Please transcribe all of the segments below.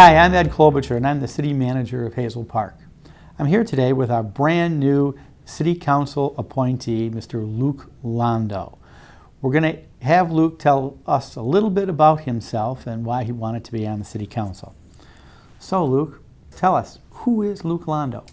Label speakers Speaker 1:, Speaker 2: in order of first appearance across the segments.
Speaker 1: Hi, I'm Ed Klobucher, and I'm the City Manager of Hazel Park. I'm here today with our brand new City Council appointee, Mr. Luke Londo. We're going to have Luke tell us a little bit about himself and why he wanted to be on the City Council. So Luke, tell us, who is Luke Londo?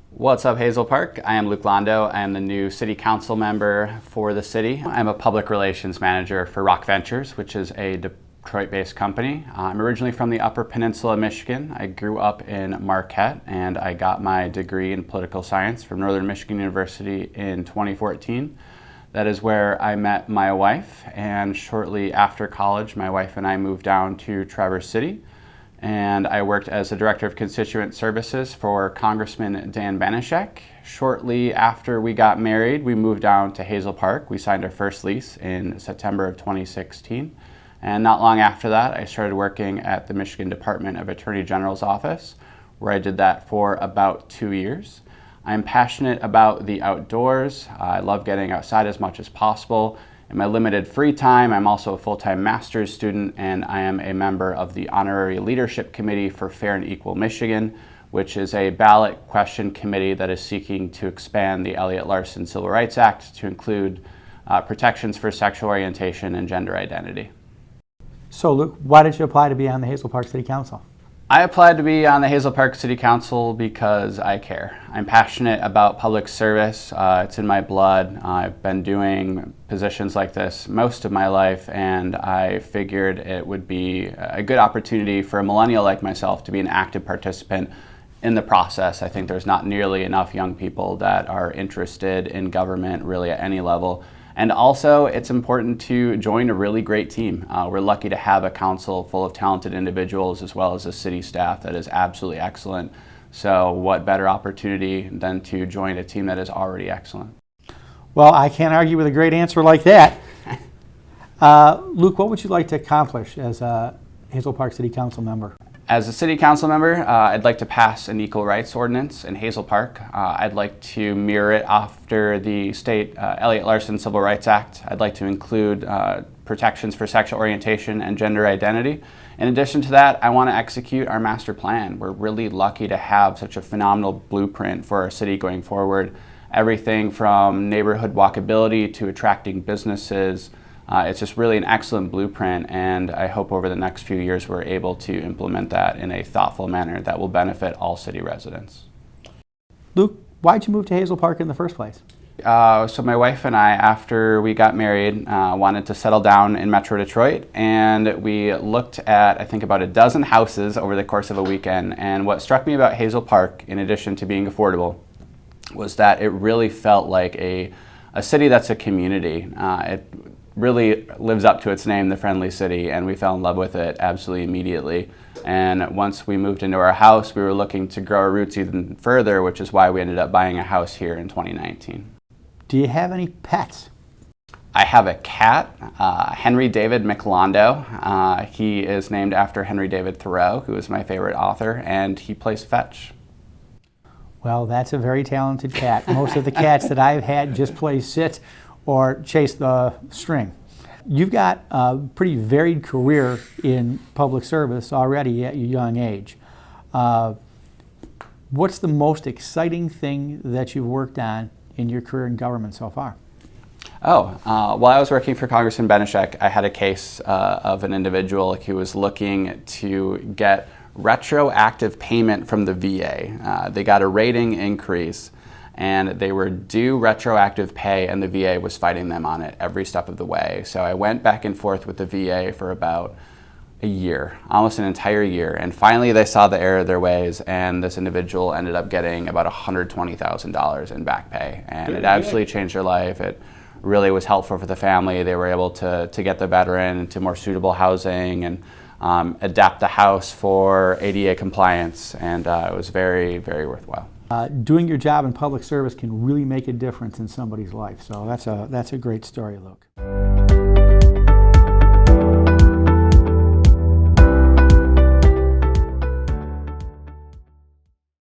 Speaker 2: What's up, Hazel Park? I am Luke Londo. I am the new City Council member for the city. I'm a public relations manager for Rock Ventures, which is a Detroit-based company. I'm originally from the Upper Peninsula, Michigan. I grew up in Marquette, and I got my degree in political science from Northern Michigan University in 2014. That is where I met my wife, and shortly after college, my wife and I moved down to Traverse City, and I worked as the Director of Constituent Services for Congressman Dan Banashek. Shortly after we got married, we moved down to Hazel Park. We signed our first lease in September of 2016. And not long after that, I started working at the Michigan Department of Attorney General's office, where I did that for about 2 years. I'm passionate about the outdoors. I love getting outside as much as possible. In my limited free time, I'm also a full-time master's student, and I am a member of the Honorary Leadership Committee for Fair and Equal Michigan, which is a ballot question committee that is seeking to expand the Elliott Larson Civil Rights Act to include protections for sexual orientation and gender identity.
Speaker 1: So Luke, why did you apply to be on the Hazel Park City Council?
Speaker 2: I applied to be on the Hazel Park City Council because I care. I'm passionate about public service. It's in my blood. I've been doing positions like this most of my life, and I figured it would be a good opportunity for a millennial like myself to be an active participant in the process. I think there's not nearly enough young people that are interested in government really at any level. And also, it's important to join a really great team. We're lucky to have a council full of talented individuals as well as a city staff that is absolutely excellent. So what better opportunity than to join a team that is already excellent?
Speaker 1: Well, I can't argue with a great answer like that. Luke, what would you like to accomplish as a Hazel Park City Council member?
Speaker 2: As a city council member, I'd like to pass an equal rights ordinance in Hazel Park. I'd like to mirror it after the state Elliott Larson Civil Rights Act. I'd like to include protections for sexual orientation and gender identity. In addition to that, I want to execute our master plan. We're really lucky to have such a phenomenal blueprint for our city going forward. Everything from neighborhood walkability to attracting businesses. It's just really an excellent blueprint, and I hope over the next few years we're able to implement that in a thoughtful manner that will benefit all city residents.
Speaker 1: Luke, why'd you move to Hazel Park in the first place?
Speaker 2: So my wife and I, after we got married, wanted to settle down in Metro Detroit, and we looked at, I think, about a dozen houses over the course of a weekend. And what struck me about Hazel Park, in addition to being affordable, was that it really felt like a city that's a community. It really lives up to its name, the Friendly City, and we fell in love with it absolutely immediately. And once we moved into our house, we were looking to grow our roots even further, which is why we ended up buying a house here in 2019.
Speaker 1: Do you have any pets?
Speaker 2: I have a cat, Henry David McLondo. He is named after Henry David Thoreau, who is my favorite author, and he plays fetch.
Speaker 1: Well, that's a very talented cat. Most of the cats that I've had just play sit or chase the string. You've got a pretty varied career in public service already at your young age. What's the most exciting thing that you've worked on in your career in government so far?
Speaker 2: While I was working for Congressman Banashek, I had a case of an individual who was looking to get retroactive payment from the VA. They got a rating increase, and they were due retroactive pay, and the VA was fighting them on it every step of the way. So I went back and forth with the VA for about a year, almost an entire year, and finally they saw the error of their ways, and this individual ended up getting about $120,000 in back pay, and it absolutely changed their life. It really was helpful for the family. They were able to get the veteran into more suitable housing and adapt the house for ADA compliance, and it was very, very worthwhile.
Speaker 1: Doing your job in public service can really make a difference in somebody's life, so that's a great story, Luke.